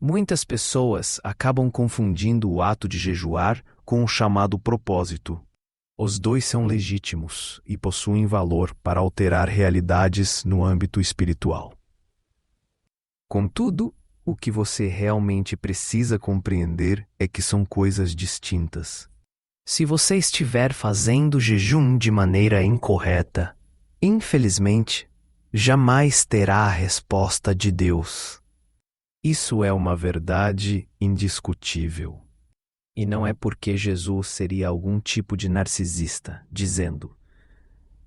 Muitas pessoas acabam confundindo o ato de jejuar com o chamado propósito. Os dois são legítimos e possuem valor para alterar realidades no âmbito espiritual. Contudo, o que você realmente precisa compreender é que são coisas distintas. Se você estiver fazendo jejum de maneira incorreta, infelizmente, jamais terá a resposta de Deus. Isso é uma verdade indiscutível. E não é porque Jesus seria algum tipo de narcisista, dizendo: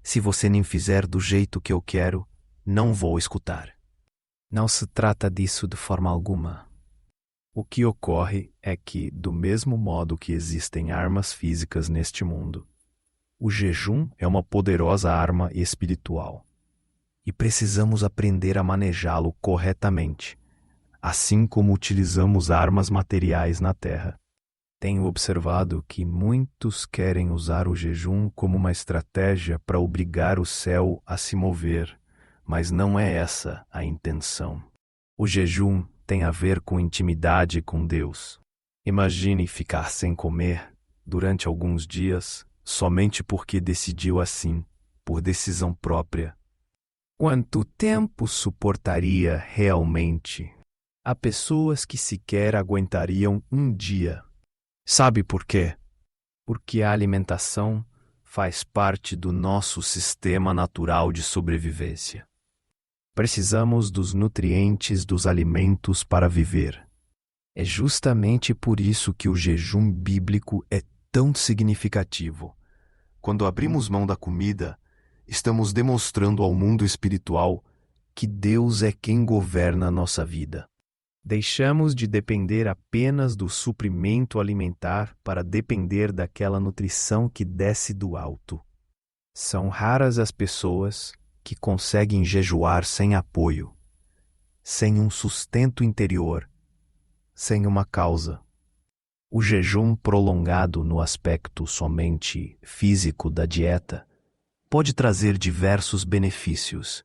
se você nem fizer do jeito que eu quero, não vou escutar. Não se trata disso de forma alguma. O que ocorre é que, do mesmo modo que existem armas físicas neste mundo, o jejum é uma poderosa arma espiritual. E precisamos aprender a manejá-lo corretamente, assim como utilizamos armas materiais na Terra. Tenho observado que muitos querem usar o jejum como uma estratégia para obrigar o céu a se mover, mas não é essa a intenção. O jejum tem a ver com intimidade com Deus. Imagine ficar sem comer durante alguns dias somente porque decidiu assim, por decisão própria. Quanto tempo suportaria realmente? Há pessoas que sequer aguentariam um dia. Sabe por quê? Porque a alimentação faz parte do nosso sistema natural de sobrevivência. Precisamos dos nutrientes dos alimentos para viver. É justamente por isso que o jejum bíblico é tão significativo. Quando abrimos mão da comida, estamos demonstrando ao mundo espiritual que Deus é quem governa a nossa vida. Deixamos de depender apenas do suprimento alimentar para depender daquela nutrição que desce do alto. São raras as pessoas que conseguem jejuar sem apoio, sem um sustento interior, sem uma causa. O jejum prolongado no aspecto somente físico da dieta pode trazer diversos benefícios,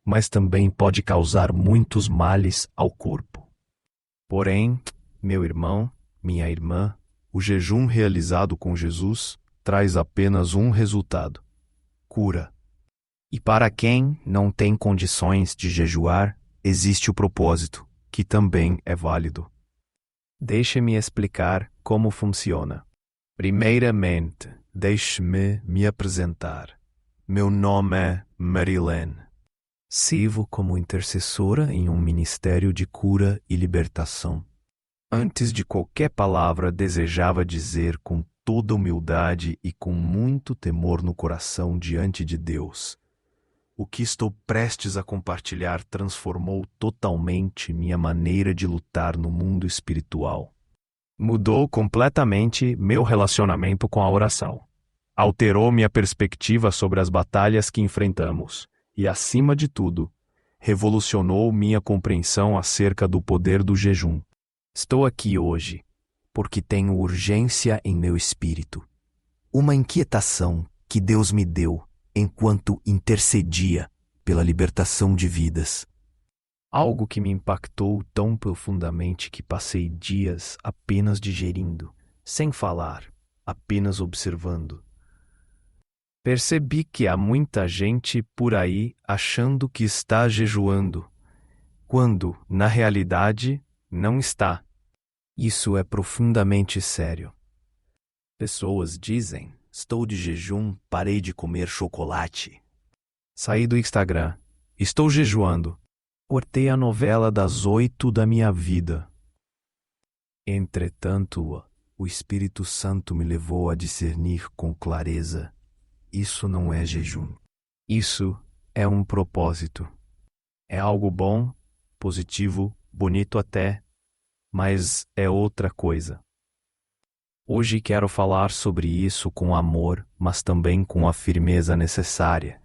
mas também pode causar muitos males ao corpo. Porém, meu irmão, minha irmã, o jejum realizado com Jesus traz apenas um resultado: cura. E para quem não tem condições de jejuar, existe o propósito, que também é válido. Deixe-me explicar como funciona. Primeiramente, deixe-me me apresentar. Meu nome é Marilene. Sirvo como intercessora em um ministério de cura e libertação. Antes de qualquer palavra, desejava dizer com toda humildade e com muito temor no coração diante de Deus: o que estou prestes a compartilhar transformou totalmente minha maneira de lutar no mundo espiritual. Mudou completamente meu relacionamento com a oração. Alterou minha perspectiva sobre as batalhas que enfrentamos. E, acima de tudo, revolucionou minha compreensão acerca do poder do jejum. Estou aqui hoje porque tenho urgência em meu espírito. Uma inquietação que Deus me deu enquanto intercedia pela libertação de vidas. Algo que me impactou tão profundamente que passei dias apenas digerindo, sem falar, apenas observando. Percebi que há muita gente por aí achando que está jejuando, quando, na realidade, não está. Isso é profundamente sério. Pessoas dizem: estou de jejum, parei de comer chocolate. Saí do Instagram. Estou jejuando. Cortei a novela das 8 da minha vida. Entretanto, o Espírito Santo me levou a discernir com clareza: isso não é jejum. Isso é um propósito. É algo bom, positivo, bonito até, mas é outra coisa. Hoje quero falar sobre isso com amor, mas também com a firmeza necessária,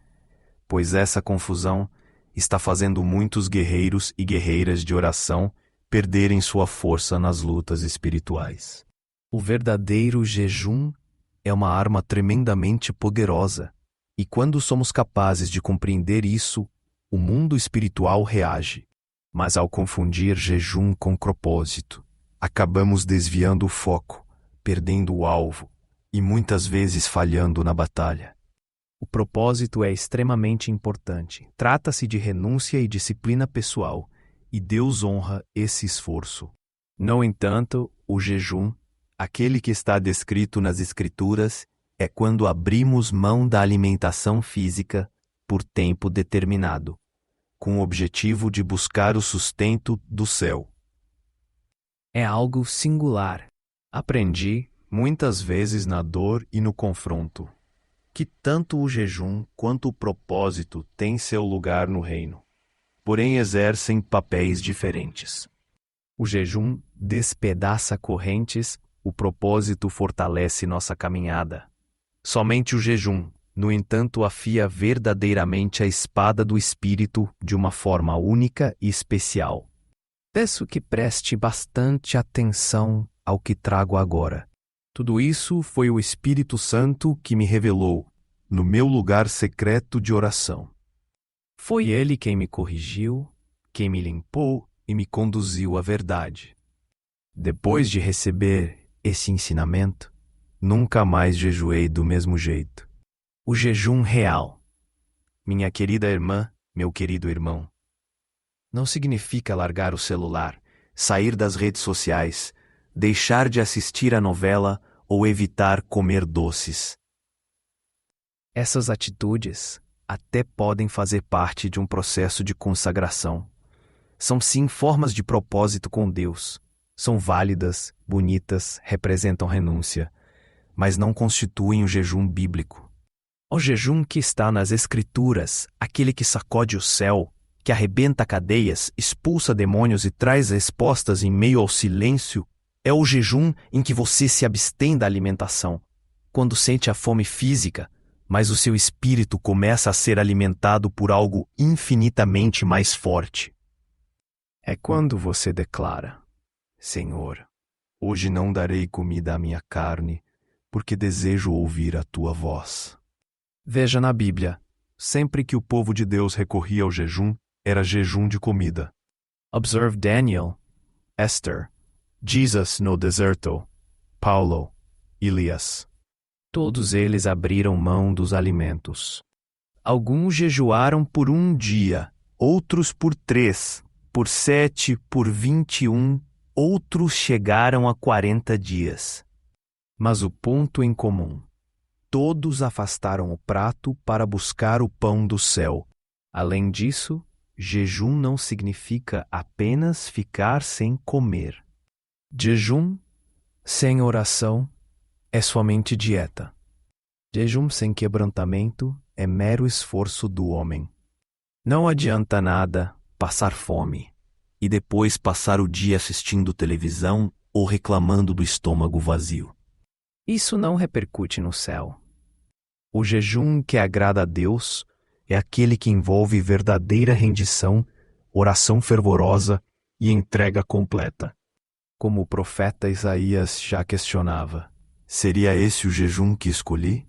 pois essa confusão está fazendo muitos guerreiros e guerreiras de oração perderem sua força nas lutas espirituais. O verdadeiro jejum é uma arma tremendamente poderosa, e quando somos capazes de compreender isso, o mundo espiritual reage. Mas ao confundir jejum com propósito, acabamos desviando o foco, perdendo o alvo e muitas vezes falhando na batalha. O propósito é extremamente importante. Trata-se de renúncia e disciplina pessoal, e Deus honra esse esforço. No entanto, o jejum, aquele que está descrito nas Escrituras, é quando abrimos mão da alimentação física por tempo determinado, com o objetivo de buscar o sustento do céu. É algo singular. Aprendi, muitas vezes na dor e no confronto, que tanto o jejum quanto o propósito têm seu lugar no reino, porém exercem papéis diferentes. O jejum despedaça correntes, o propósito fortalece nossa caminhada. Somente o jejum, no entanto, afia verdadeiramente a espada do Espírito de uma forma única e especial. Peço que preste bastante atenção ao que trago agora. Tudo isso foi o Espírito Santo que me revelou, no meu lugar secreto de oração. Foi Ele quem me corrigiu, quem me limpou e me conduziu à verdade. Depois de receber esse ensinamento, nunca mais jejuei do mesmo jeito. O jejum real. Minha querida irmã, meu querido irmão, não significa largar o celular, sair das redes sociais, deixar de assistir a novela ou evitar comer doces. Essas atitudes até podem fazer parte de um processo de consagração. São sim formas de propósito com Deus. São válidas, bonitas, representam renúncia, mas não constituem o jejum bíblico. O jejum que está nas Escrituras, aquele que sacode o céu, que arrebenta cadeias, expulsa demônios e traz respostas em meio ao silêncio, é o jejum em que você se abstém da alimentação, quando sente a fome física, mas o seu espírito começa a ser alimentado por algo infinitamente mais forte. É quando você declara: Senhor, hoje não darei comida à minha carne, porque desejo ouvir a tua voz. Veja na Bíblia, sempre que o povo de Deus recorria ao jejum, era jejum de comida. Observe Daniel, Esther, Jesus no deserto, Paulo, Elias. Todos eles abriram mão dos alimentos. Alguns jejuaram por 1 dia, outros por 3, por 7, por 21, outros chegaram a 40 dias. Mas o ponto em comum: todos afastaram o prato para buscar o pão do céu. Além disso, jejum não significa apenas ficar sem comer. Jejum sem oração é somente dieta. Jejum sem quebrantamento é mero esforço do homem. Não adianta nada passar fome e depois passar o dia assistindo televisão ou reclamando do estômago vazio. Isso não repercute no céu. O jejum que agrada a Deus é aquele que envolve verdadeira rendição, oração fervorosa e entrega completa. Como o profeta Isaías já questionava: seria esse o jejum que escolhi?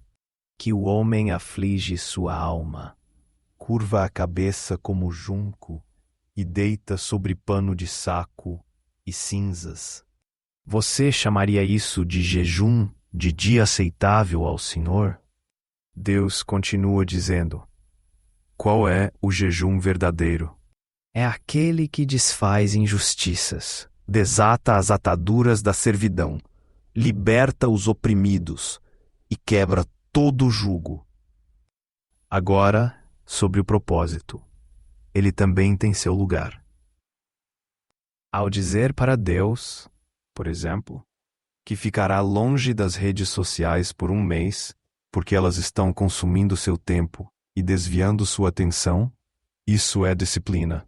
Que o homem aflige sua alma, curva a cabeça como junco e deita sobre pano de saco e cinzas. Você chamaria isso de jejum de dia aceitável ao Senhor? Deus continua dizendo: qual é o jejum verdadeiro? É aquele que desfaz injustiças, desata as ataduras da servidão, liberta os oprimidos e quebra todo o jugo. Agora, sobre o propósito. Ele também tem seu lugar. Ao dizer para Deus, por exemplo, que ficará longe das redes sociais por 1 mês, porque elas estão consumindo seu tempo e desviando sua atenção, isso é disciplina.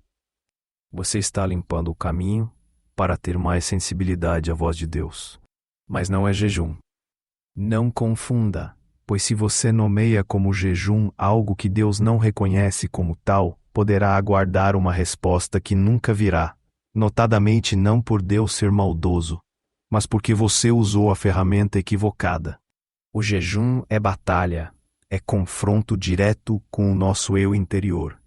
Você está limpando o caminho para ter mais sensibilidade à voz de Deus. Mas não é jejum. Não confunda, pois se você nomeia como jejum algo que Deus não reconhece como tal, poderá aguardar uma resposta que nunca virá, notadamente não por Deus ser maldoso, mas porque você usou a ferramenta equivocada. O jejum é batalha, é confronto direto com o nosso eu interior.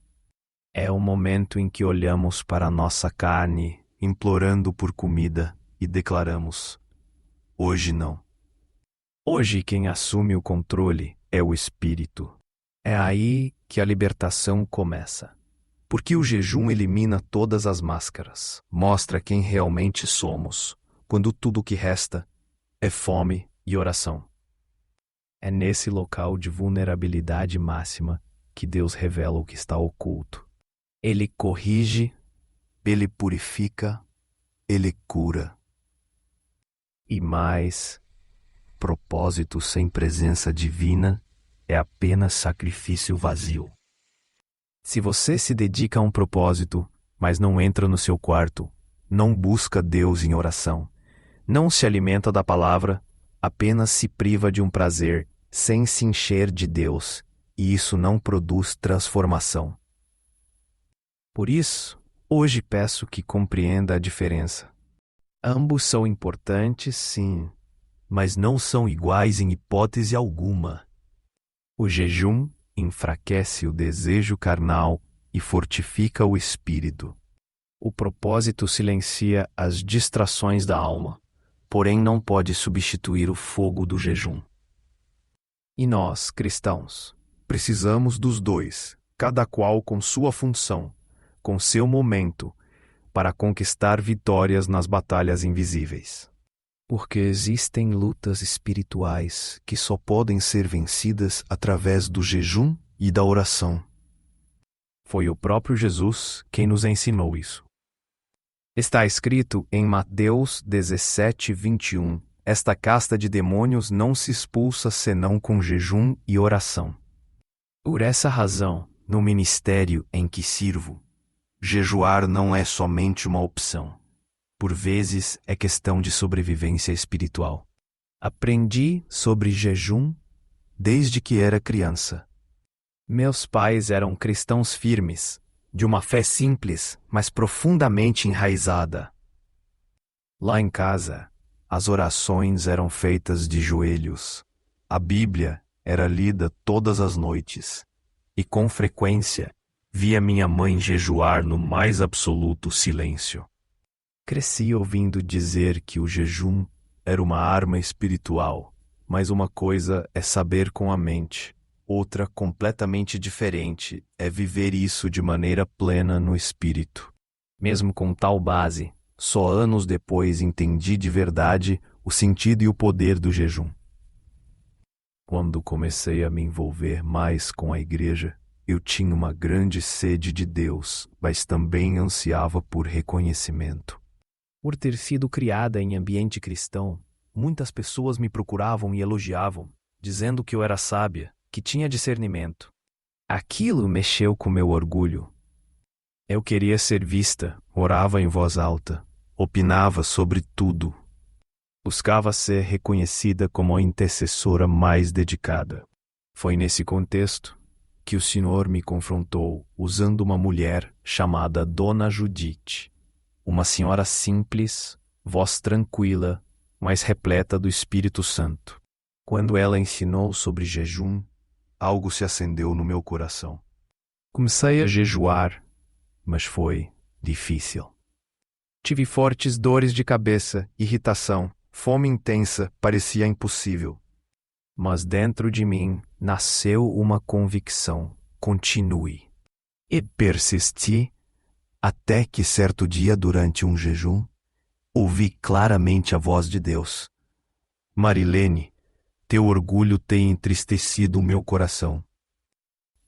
É o momento em que olhamos para a nossa carne, implorando por comida, e declaramos: hoje não. Hoje quem assume o controle é o Espírito. É aí que a libertação começa. Porque o jejum elimina todas as máscaras, mostra quem realmente somos, quando tudo o que resta é fome e oração. É nesse local de vulnerabilidade máxima que Deus revela o que está oculto. Ele corrige, ele purifica, ele cura. E mais, propósito sem presença divina é apenas sacrifício vazio. Se você se dedica a um propósito, mas não entra no seu quarto, não busca Deus em oração, não se alimenta da palavra, apenas se priva de um prazer sem se encher de Deus, e isso não produz transformação. Por isso, hoje peço que compreenda a diferença. Ambos são importantes, sim, mas não são iguais em hipótese alguma. O jejum enfraquece o desejo carnal e fortifica o espírito. O propósito silencia as distrações da alma, porém não pode substituir o fogo do jejum. E nós, cristãos, precisamos dos dois, cada qual com sua função, com seu momento, para conquistar vitórias nas batalhas invisíveis. Porque existem lutas espirituais que só podem ser vencidas através do jejum e da oração. Foi o próprio Jesus quem nos ensinou isso. Está escrito em Mateus 17:21. Esta casta de demônios não se expulsa senão com jejum e oração. Por essa razão, no ministério em que sirvo, jejuar não é somente uma opção. Por vezes é questão de sobrevivência espiritual. Aprendi sobre jejum desde que era criança. Meus pais eram cristãos firmes, de uma fé simples, mas profundamente enraizada. Lá em casa, as orações eram feitas de joelhos. A Bíblia era lida todas as noites. E com frequência, via minha mãe jejuar no mais absoluto silêncio. Cresci ouvindo dizer que o jejum era uma arma espiritual, mas uma coisa é saber com a mente, outra completamente diferente é viver isso de maneira plena no espírito. Mesmo com tal base, só anos depois entendi de verdade o sentido e o poder do jejum. Quando comecei a me envolver mais com a igreja, eu tinha uma grande sede de Deus, mas também ansiava por reconhecimento. Por ter sido criada em ambiente cristão, muitas pessoas me procuravam e elogiavam, dizendo que eu era sábia, que tinha discernimento. Aquilo mexeu com meu orgulho. Eu queria ser vista, orava em voz alta, opinava sobre tudo. Buscava ser reconhecida como a intercessora mais dedicada. Foi nesse contexto que o Senhor me confrontou usando uma mulher chamada Dona Judite. Uma senhora simples, voz tranquila, mas repleta do Espírito Santo. Quando ela ensinou sobre jejum, algo se acendeu no meu coração. Comecei a jejuar, mas foi difícil. Tive fortes dores de cabeça, irritação, fome intensa, parecia impossível. Mas dentro de mim nasceu uma convicção: continue. E persisti. Até que certo dia, durante um jejum, ouvi claramente a voz de Deus. Marilene, teu orgulho tem entristecido o meu coração.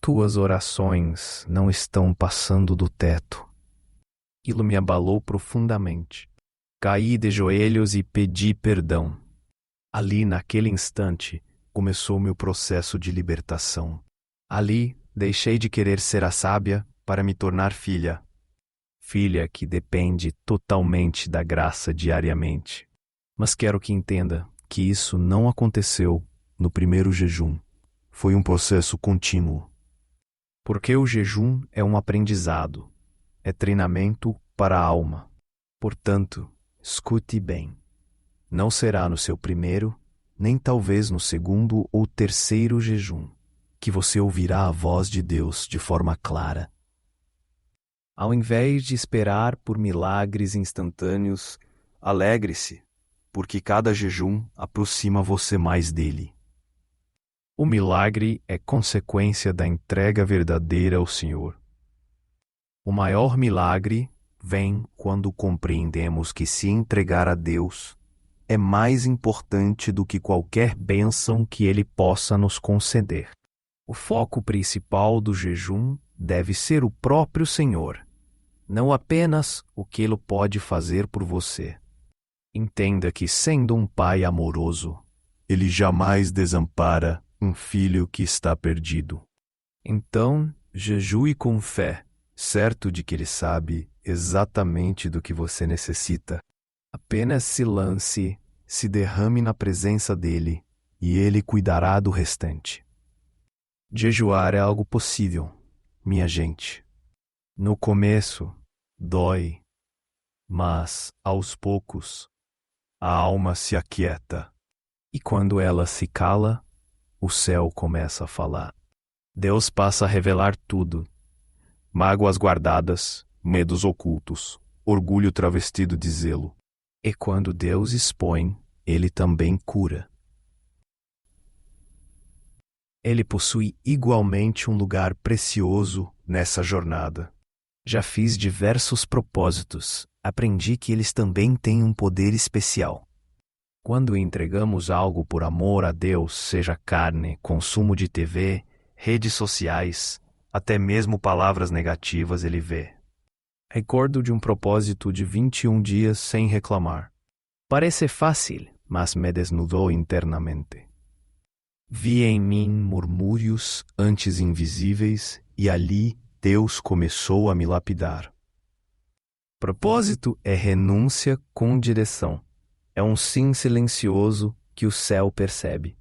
Tuas orações não estão passando do teto. Aquilo me abalou profundamente. Caí de joelhos e pedi perdão. Ali, naquele instante, começou meu processo de libertação. Ali, deixei de querer ser a sábia para me tornar filha. Filha que depende totalmente da graça diariamente. Mas quero que entenda que isso não aconteceu no primeiro jejum. Foi um processo contínuo. Porque o jejum é um aprendizado, é treinamento para a alma. Portanto, escute bem. Não será no seu primeiro, nem talvez no segundo ou terceiro jejum, que você ouvirá a voz de Deus de forma clara. Ao invés de esperar por milagres instantâneos, alegre-se, porque cada jejum aproxima você mais dele. O milagre é consequência da entrega verdadeira ao Senhor. O maior milagre vem quando compreendemos que se entregar a Deus é mais importante do que qualquer bênção que Ele possa nos conceder. O foco principal do jejum deve ser o próprio Senhor, não apenas o que Ele pode fazer por você. Entenda que, sendo um pai amoroso, Ele jamais desampara um filho que está perdido. Então, jejue com fé, certo de que Ele sabe exatamente do que você necessita. Apenas se derrame na presença dEle, e Ele cuidará do restante. Jejuar é algo possível, minha gente. No começo, dói, mas, aos poucos, a alma se aquieta. E quando ela se cala, o céu começa a falar. Deus passa a revelar tudo. Mágoas guardadas, medos ocultos, orgulho travestido de zelo. E quando Deus expõe, Ele também cura. Ele possui igualmente um lugar precioso nessa jornada. Já fiz diversos propósitos. Aprendi que eles também têm um poder especial. Quando entregamos algo por amor a Deus, seja carne, consumo de TV, redes sociais, até mesmo palavras negativas, Ele vê. Recordo de um propósito de 21 dias sem reclamar. Parece fácil, mas me desnudou internamente. Vi em mim murmúrios antes invisíveis e ali Deus começou a me lapidar. Propósito é renúncia com direção. É um sim silencioso que o céu percebe.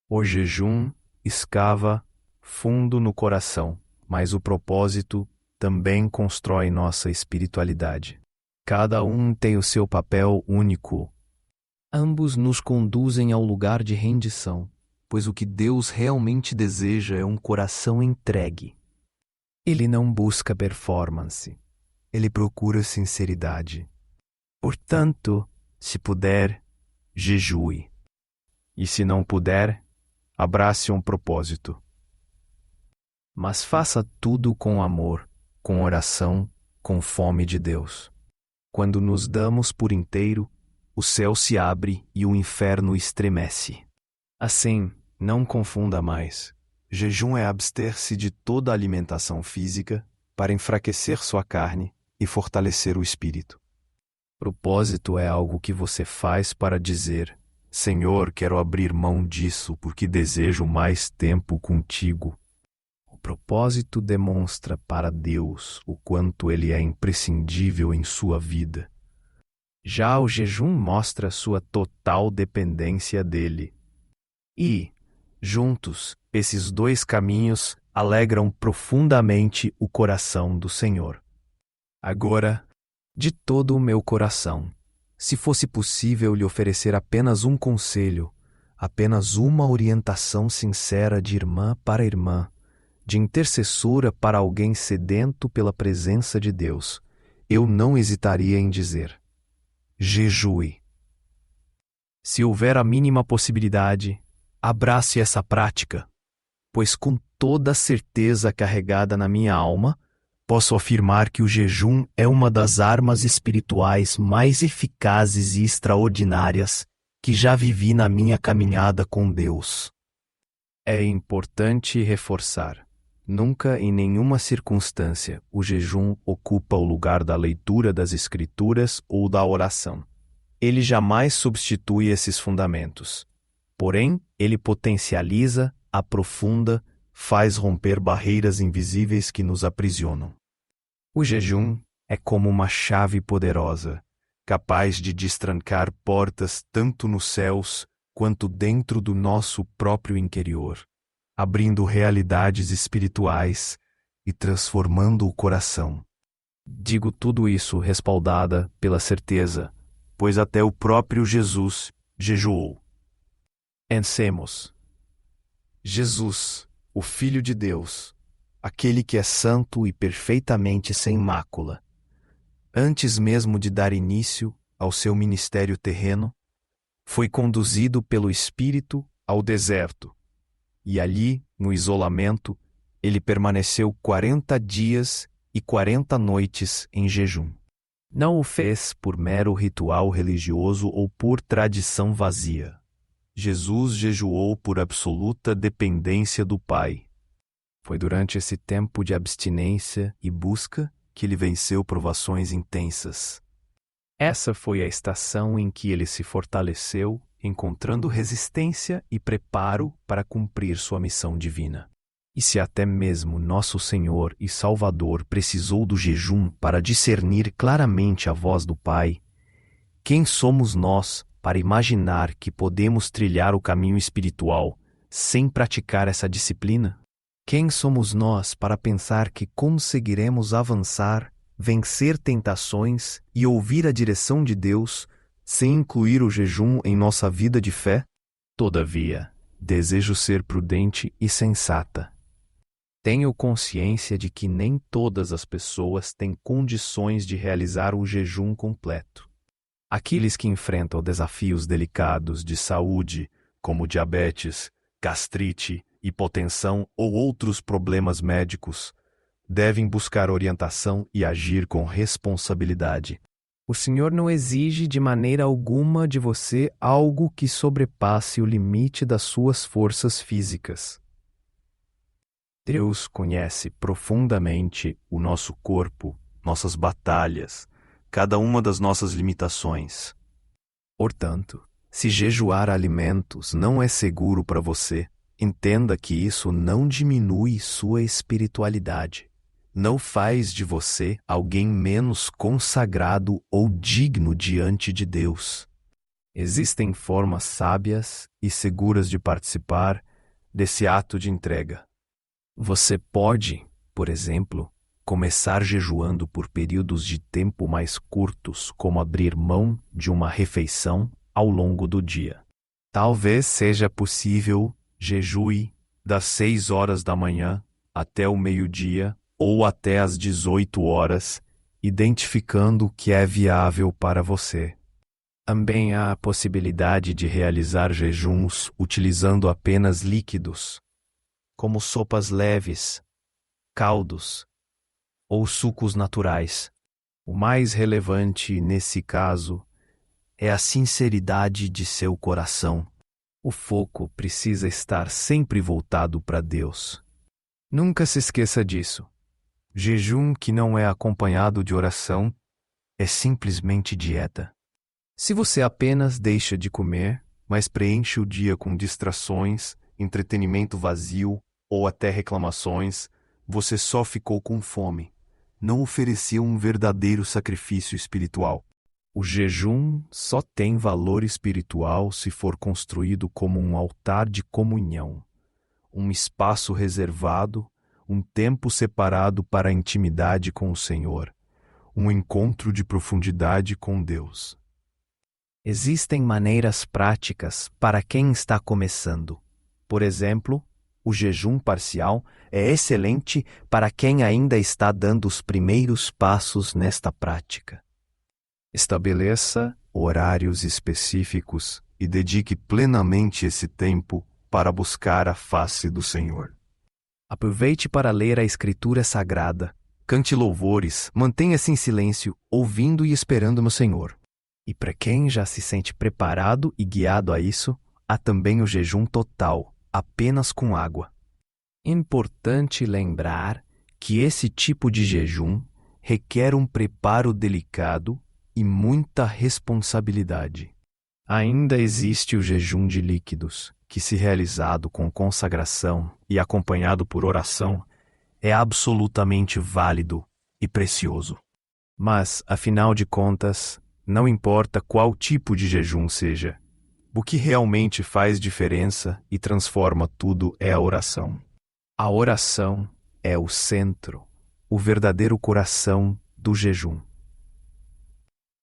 O jejum escava fundo no coração, mas o propósito também constrói nossa espiritualidade. Cada um tem o seu papel único. Ambos nos conduzem ao lugar de rendição, pois o que Deus realmente deseja é um coração entregue. Ele não busca performance, ele procura sinceridade. Portanto, se puder, jejue. E se não puder, abrace um propósito. Mas faça tudo com amor, com oração, com fome de Deus. Quando nos damos por inteiro, o céu se abre e o inferno estremece. Assim, não confunda mais. Jejum é abster-se de toda alimentação física para enfraquecer sua carne e fortalecer o espírito. Propósito é algo que você faz para dizer: Senhor, quero abrir mão disso porque desejo mais tempo contigo. O propósito demonstra para Deus o quanto Ele é imprescindível em sua vida. Já o jejum mostra sua total dependência dele. E, juntos, esses dois caminhos alegram profundamente o coração do Senhor. Agora, de todo o meu coração, se fosse possível lhe oferecer apenas um conselho, apenas uma orientação sincera de irmã para irmã, de intercessora para alguém sedento pela presença de Deus, eu não hesitaria em dizer: jejue. Se houver a mínima possibilidade, abrace essa prática, pois com toda a certeza carregada na minha alma, posso afirmar que o jejum é uma das armas espirituais mais eficazes e extraordinárias que já vivi na minha caminhada com Deus. É importante reforçar: nunca em nenhuma circunstância o jejum ocupa o lugar da leitura das Escrituras ou da oração. Ele jamais substitui esses fundamentos. Porém, ele potencializa, aprofunda, faz romper barreiras invisíveis que nos aprisionam. O jejum é como uma chave poderosa, capaz de destrancar portas tanto nos céus quanto dentro do nosso próprio interior, abrindo realidades espirituais e transformando o coração. Digo tudo isso respaldada pela certeza, pois até o próprio Jesus jejuou. Pensemos. Jesus, o Filho de Deus, aquele que é santo e perfeitamente sem mácula. Antes mesmo de dar início ao seu ministério terreno, foi conduzido pelo Espírito ao deserto, e ali, no isolamento, ele permaneceu 40 dias e 40 noites em jejum. Não o fez por mero ritual religioso ou por tradição vazia. Jesus jejuou por absoluta dependência do Pai. Foi durante esse tempo de abstinência e busca que ele venceu provações intensas. Essa foi a estação em que ele se fortaleceu, encontrando resistência e preparo para cumprir sua missão divina. E se até mesmo nosso Senhor e Salvador precisou do jejum para discernir claramente a voz do Pai, quem somos nós para imaginar que podemos trilhar o caminho espiritual sem praticar essa disciplina? Quem somos nós para pensar que conseguiremos avançar, vencer tentações e ouvir a direção de Deus sem incluir o jejum em nossa vida de fé? Todavia, desejo ser prudente e sensata. Tenho consciência de que nem todas as pessoas têm condições de realizar o jejum completo. Aqueles que enfrentam desafios delicados de saúde, como diabetes, gastrite, hipotensão ou outros problemas médicos, devem buscar orientação e agir com responsabilidade. O Senhor não exige de maneira alguma de você algo que sobrepasse o limite das suas forças físicas. Deus conhece profundamente o nosso corpo, nossas batalhas, cada uma das nossas limitações. Portanto, se jejuar alimentos não é seguro para você, entenda que isso não diminui sua espiritualidade. Não faz de você alguém menos consagrado ou digno diante de Deus. Existem formas sábias e seguras de participar desse ato de entrega. Você pode, por exemplo, começar jejuando por períodos de tempo mais curtos, como abrir mão de uma refeição ao longo do dia. Talvez seja possível jejue das 6 horas da manhã até o meio-dia ou até às 18 horas, identificando o que é viável para você. Também há a possibilidade de realizar jejuns utilizando apenas líquidos, como sopas leves, caldos ou sucos naturais. O mais relevante nesse caso é a sinceridade de seu coração. O foco precisa estar sempre voltado para Deus. Nunca se esqueça disso. Jejum que não é acompanhado de oração é simplesmente dieta. Se você apenas deixa de comer, mas preenche o dia com distrações, entretenimento vazio ou até reclamações, você só ficou com fome. Não ofereceu um verdadeiro sacrifício espiritual. O jejum só tem valor espiritual se for construído como um altar de comunhão, um espaço reservado, um tempo separado para a intimidade com o Senhor, um encontro de profundidade com Deus. Existem maneiras práticas para quem está começando. Por exemplo, o jejum parcial é excelente para quem ainda está dando os primeiros passos nesta prática. Estabeleça horários específicos e dedique plenamente esse tempo para buscar a face do Senhor. Aproveite para ler a Escritura Sagrada, cante louvores, mantenha-se em silêncio, ouvindo e esperando no Senhor. E para quem já se sente preparado e guiado a isso, há também o jejum total, apenas com água. Importante lembrar que esse tipo de jejum requer um preparo delicado e muita responsabilidade. Ainda existe o jejum de líquidos, que, se realizado com consagração e acompanhado por oração, é absolutamente válido e precioso. Mas, afinal de contas, não importa qual tipo de jejum seja, o que realmente faz diferença e transforma tudo é a oração. A oração é o centro, o verdadeiro coração do jejum.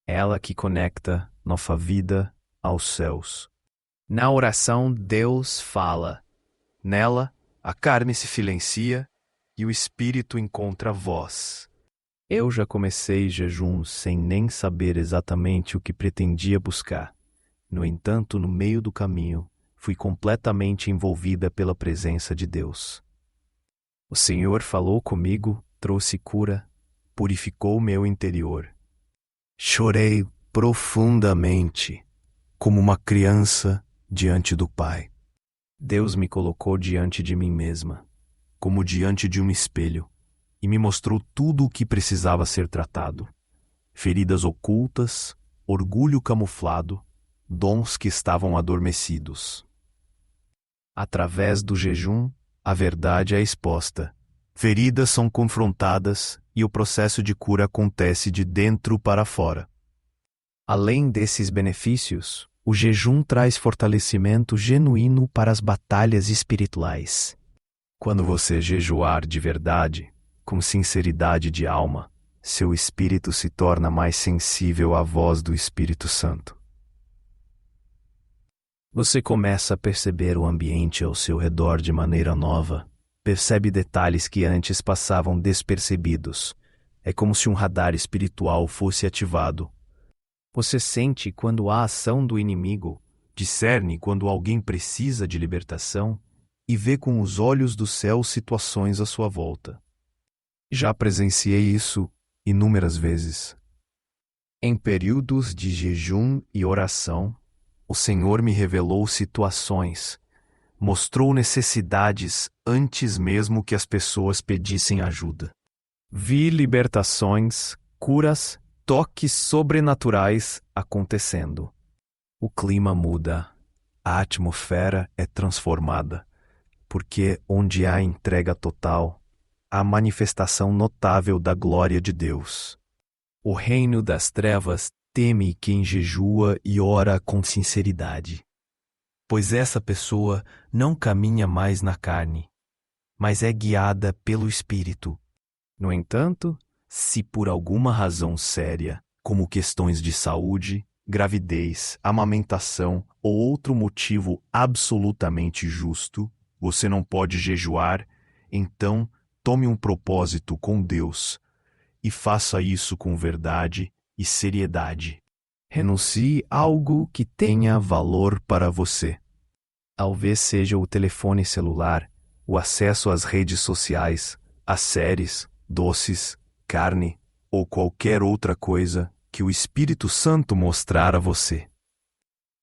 Ela que conecta nossa vida aos céus. Na oração, Deus fala. Nela, a carne se silencia e o Espírito encontra vós. Eu já comecei jejum sem nem saber exatamente o que pretendia buscar. No entanto, no meio do caminho, fui completamente envolvida pela presença de Deus. O Senhor falou comigo, trouxe cura, purificou meu interior. Chorei profundamente, como uma criança diante do Pai. Deus me colocou diante de mim mesma, como diante de um espelho, e me mostrou tudo o que precisava ser tratado. Feridas ocultas, orgulho camuflado, dons que estavam adormecidos. Através do jejum, a verdade é exposta. Feridas são confrontadas e o processo de cura acontece de dentro para fora. Além desses benefícios, o jejum traz fortalecimento genuíno para as batalhas espirituais. Quando você jejuar de verdade, com sinceridade de alma, seu espírito se torna mais sensível à voz do Espírito Santo. Você começa a perceber o ambiente ao seu redor de maneira nova. Percebe detalhes que antes passavam despercebidos. É como se um radar espiritual fosse ativado. Você sente quando há ação do inimigo, discerne quando alguém precisa de libertação e vê com os olhos do céu situações à sua volta. Já presenciei isso inúmeras vezes. Em períodos de jejum e oração, o Senhor me revelou situações, mostrou necessidades antes mesmo que as pessoas pedissem ajuda. Vi libertações, curas, toques sobrenaturais acontecendo. O clima muda, a atmosfera é transformada, porque onde há entrega total, há manifestação notável da glória de Deus. O reino das trevas teme quem jejua e ora com sinceridade, pois essa pessoa não caminha mais na carne, mas é guiada pelo Espírito. No entanto, se por alguma razão séria, como questões de saúde, gravidez, amamentação ou outro motivo absolutamente justo, você não pode jejuar, então tome um propósito com Deus e faça isso com verdade e seriedade. Renuncie a algo que tenha valor para você. Talvez seja o telefone celular, o acesso às redes sociais, às séries, doces, carne ou qualquer outra coisa que o Espírito Santo mostrar a você.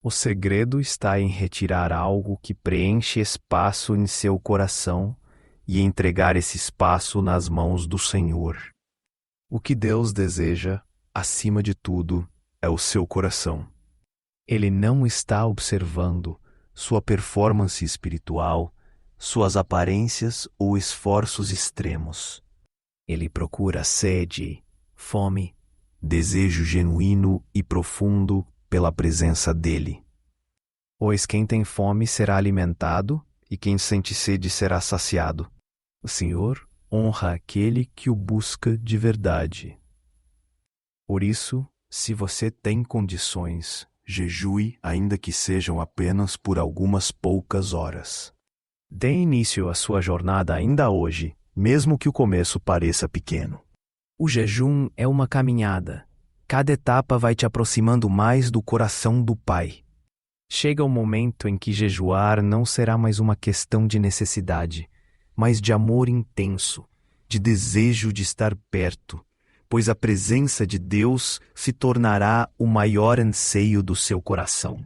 O segredo está em retirar algo que preenche espaço em seu coração e entregar esse espaço nas mãos do Senhor. O que Deus deseja, acima de tudo, é o seu coração. Ele não está observando sua performance espiritual, suas aparências ou esforços extremos. Ele procura sede, fome, desejo genuíno e profundo pela presença dele. Pois quem tem fome será alimentado e quem sente sede será saciado. O Senhor honra aquele que o busca de verdade. Por isso, se você tem condições, jejue, ainda que sejam apenas por algumas poucas horas. Dê início à sua jornada ainda hoje, mesmo que o começo pareça pequeno. O jejum é uma caminhada. Cada etapa vai te aproximando mais do coração do Pai. Chega o momento em que jejuar não será mais uma questão de necessidade, mas de amor intenso, de desejo de estar perto, pois a presença de Deus se tornará o maior anseio do seu coração.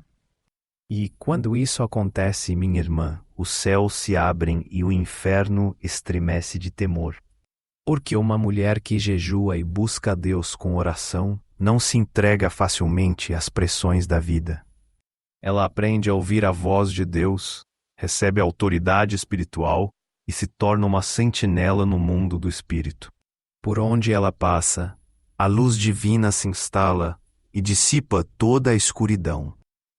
E quando isso acontece, minha irmã, os céus se abrem e o inferno estremece de temor. Porque uma mulher que jejua e busca a Deus com oração não se entrega facilmente às pressões da vida. Ela aprende a ouvir a voz de Deus, recebe autoridade espiritual e se torna uma sentinela no mundo do espírito. Por onde ela passa, a luz divina se instala e dissipa toda a escuridão.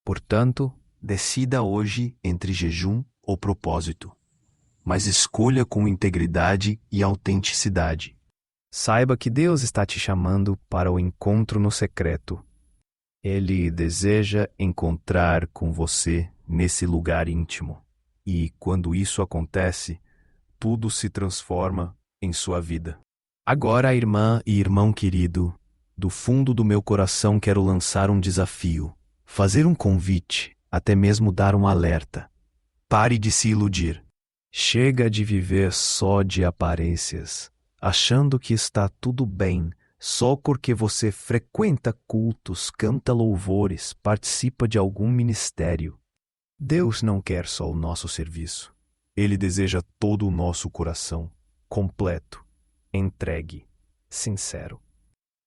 Portanto, decida hoje entre jejum ou propósito, mas escolha com integridade e autenticidade. Saiba que Deus está te chamando para o encontro no secreto. Ele deseja encontrar com você nesse lugar íntimo. E, quando isso acontece, tudo se transforma em sua vida. Agora, irmã e irmão querido, do fundo do meu coração quero lançar um desafio, fazer um convite, até mesmo dar um alerta. Pare de se iludir. Chega de viver só de aparências, achando que está tudo bem só porque você frequenta cultos, canta louvores, participa de algum ministério. Deus não quer só o nosso serviço. Ele deseja todo o nosso coração, completo, entregue, sincero.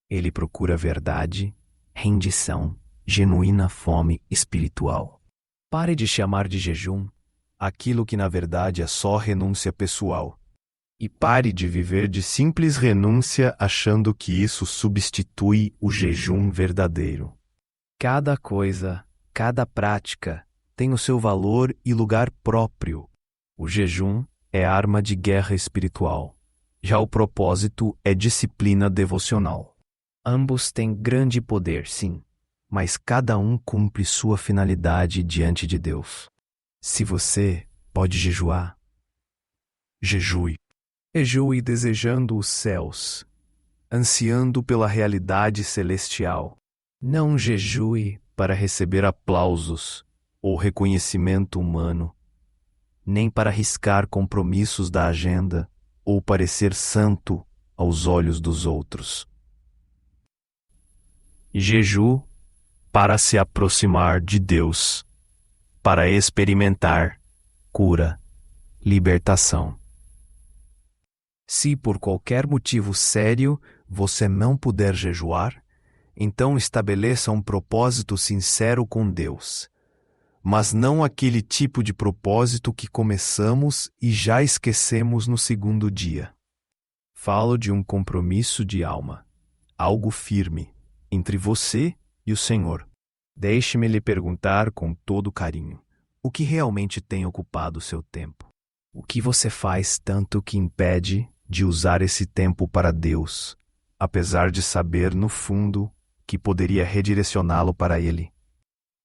Ele procura verdade, rendição, genuína fome espiritual. Pare de chamar de jejum aquilo que na verdade é só renúncia pessoal. E pare de viver de simples renúncia achando que isso substitui o jejum verdadeiro. Cada coisa, cada prática tem o seu valor e lugar próprio. O jejum é arma de guerra espiritual. Já o propósito é disciplina devocional. Ambos têm grande poder, sim, mas cada um cumpre sua finalidade diante de Deus. Se você pode jejuar, jejue. Jejue desejando os céus, ansiando pela realidade celestial. Não jejue para receber aplausos ou reconhecimento humano, nem para riscar compromissos da agenda ou parecer santo aos olhos dos outros. Jeju para se aproximar de Deus, para experimentar cura, libertação. Se por qualquer motivo sério você não puder jejuar, então estabeleça um propósito sincero com Deus, mas não aquele tipo de propósito que começamos e já esquecemos no segundo dia. Falo de um compromisso de alma, algo firme, entre você e o Senhor. Deixe-me lhe perguntar com todo carinho, o que realmente tem ocupado o seu tempo? O que você faz tanto que impede de usar esse tempo para Deus, apesar de saber, no fundo, que poderia redirecioná-lo para Ele?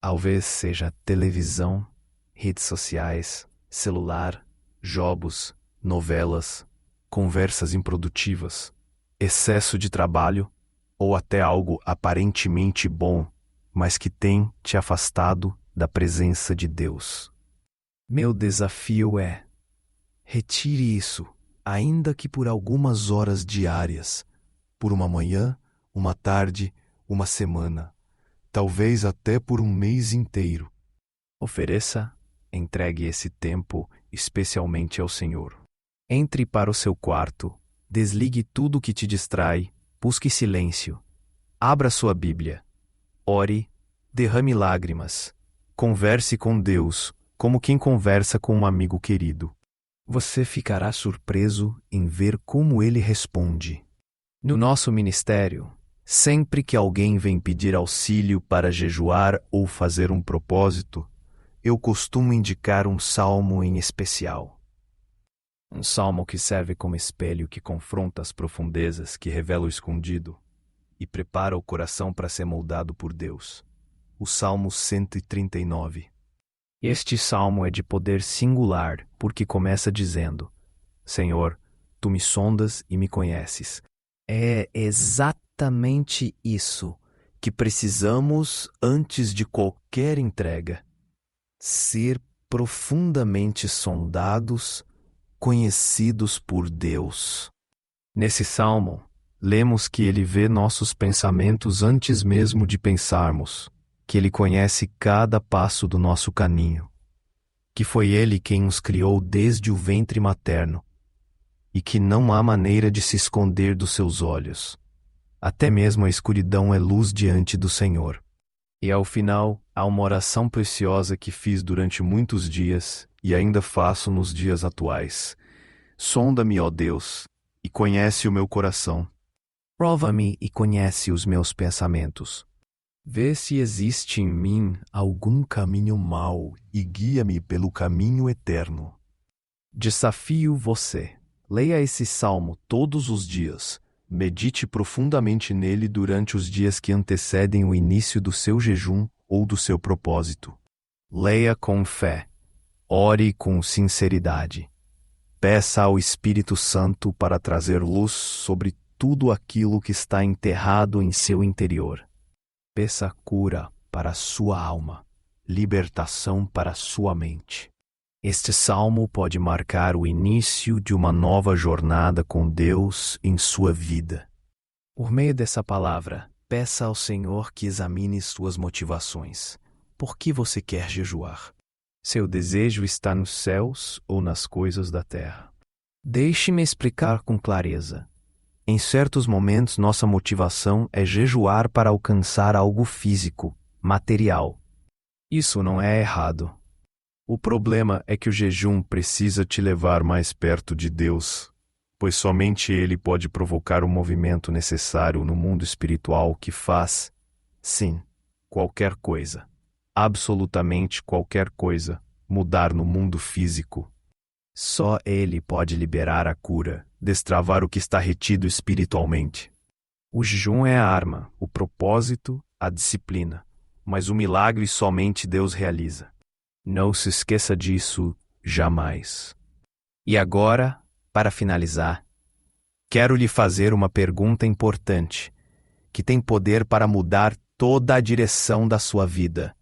Talvez seja televisão, redes sociais, celular, jogos, novelas, conversas improdutivas, excesso de trabalho ou até algo aparentemente bom, mas que tem te afastado da presença de Deus. Meu desafio é: retire isso, ainda que por algumas horas diárias, por uma manhã, uma tarde, uma semana, talvez até por um mês inteiro. Ofereça, entregue esse tempo especialmente ao Senhor. Entre para o seu quarto, desligue tudo que te distrai, busque silêncio, abra sua Bíblia, ore, derrame lágrimas, converse com Deus como quem conversa com um amigo querido. Você ficará surpreso em ver como Ele responde. No nosso ministério, sempre que alguém vem pedir auxílio para jejuar ou fazer um propósito, eu costumo indicar um salmo em especial. Um salmo que serve como espelho que confronta as profundezas que revela o escondido e prepara o coração para ser moldado por Deus. O Salmo 139. Este salmo é de poder singular porque começa dizendo: Senhor, tu me sondas e me conheces. É exatamente isso que precisamos antes de qualquer entrega. Ser profundamente sondados, conhecidos por Deus. Nesse salmo, lemos que Ele vê nossos pensamentos antes mesmo de pensarmos, que Ele conhece cada passo do nosso caminho, que foi Ele quem nos criou desde o ventre materno, e que não há maneira de se esconder dos seus olhos. Até mesmo a escuridão é luz diante do Senhor. E ao final, há uma oração preciosa que fiz durante muitos dias e ainda faço nos dias atuais. Sonda-me, ó Deus, e conhece o meu coração. Prova-me e conhece os meus pensamentos. Vê se existe em mim algum caminho mau e guia-me pelo caminho eterno. Desafio você. Leia esse salmo todos os dias. Medite profundamente nele durante os dias que antecedem o início do seu jejum ou do seu propósito. Leia com fé. Ore com sinceridade. peça ao Espírito Santo para trazer luz sobre tudo aquilo que está enterrado em seu interior. Peça cura para sua alma, libertação para sua mente. Este salmo pode marcar o início de uma nova jornada com Deus em sua vida. Por meio dessa palavra, peça ao Senhor que examine suas motivações. Por que você quer jejuar? Seu desejo está nos céus ou nas coisas da terra? Deixe-me explicar com clareza. Em certos momentos, nossa motivação é jejuar para alcançar algo físico, material. Isso não é errado. O problema é que o jejum precisa te levar mais perto de Deus, pois somente Ele pode provocar o movimento necessário no mundo espiritual que faz, sim, qualquer coisa, absolutamente qualquer coisa, mudar no mundo físico. Só Ele pode liberar a cura, destravar o que está retido espiritualmente. O jejum é a arma, o propósito, a disciplina, mas o milagre somente Deus realiza. Não se esqueça disso jamais. E agora, para finalizar, quero lhe fazer uma pergunta importante, que tem poder para mudar toda a direção da sua vida.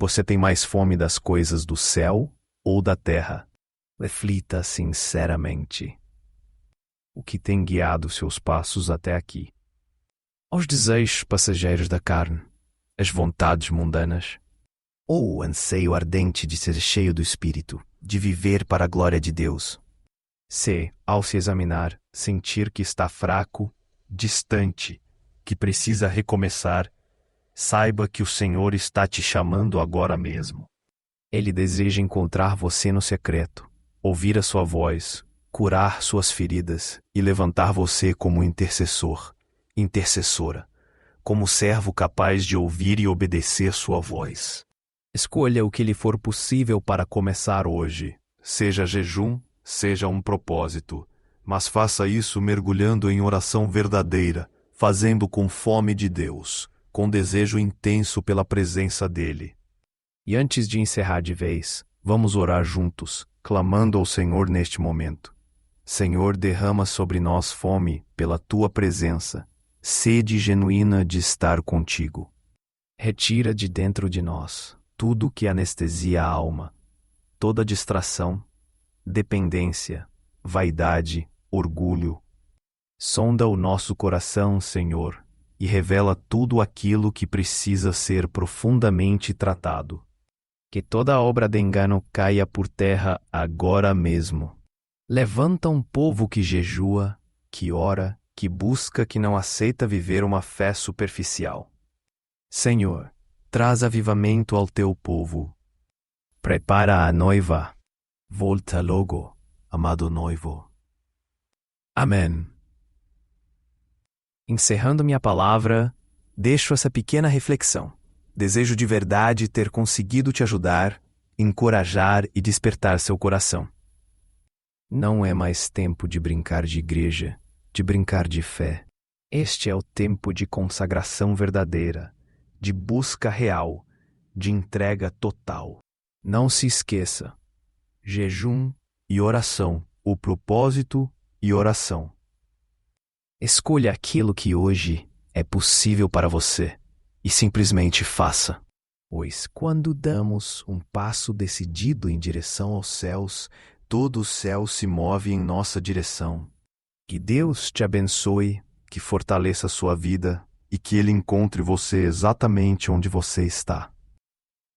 Você tem mais fome das coisas do céu ou da terra? Reflita sinceramente. O que tem guiado seus passos até aqui? Aos desejos passageiros da carne, as vontades mundanas? Ou o anseio ardente de ser cheio do Espírito, de viver para a glória de Deus? Se, ao se examinar, sentir que está fraco, distante, que precisa recomeçar, saiba que o Senhor está te chamando agora mesmo. Ele deseja encontrar você no secreto, ouvir a sua voz, curar suas feridas e levantar você como intercessor, intercessora, como servo capaz de ouvir e obedecer sua voz. Escolha o que lhe for possível para começar hoje, seja jejum, seja um propósito, mas faça isso mergulhando em oração verdadeira, fazendo com fome de Deus, com desejo intenso pela presença dEle. E antes de encerrar de vez, vamos orar juntos, clamando ao Senhor neste momento. Senhor, derrama sobre nós fome pela Tua presença, sede genuína de estar contigo. Retira de dentro de nós tudo que anestesia a alma, toda distração, dependência, vaidade, orgulho. Sonda o nosso coração, Senhor, e revela tudo aquilo que precisa ser profundamente tratado. Que toda obra de engano caia por terra agora mesmo. Levanta um povo que jejua, que ora, que busca, que não aceita viver uma fé superficial. Senhor, traz avivamento ao teu povo. Prepara a noiva. Volta logo, amado noivo. Amém. Encerrando minha palavra, deixo essa pequena reflexão. Desejo de verdade ter conseguido te ajudar, encorajar e despertar seu coração. Não é mais tempo de brincar de igreja, de brincar de fé. Este é o tempo de consagração verdadeira, de busca real, de entrega total. Não se esqueça: jejum e oração, o propósito e oração. Escolha aquilo que hoje é possível para você e simplesmente faça. Pois quando damos um passo decidido em direção aos céus, todo o céu se move em nossa direção. Que Deus te abençoe, que fortaleça sua vida e que Ele encontre você exatamente onde você está.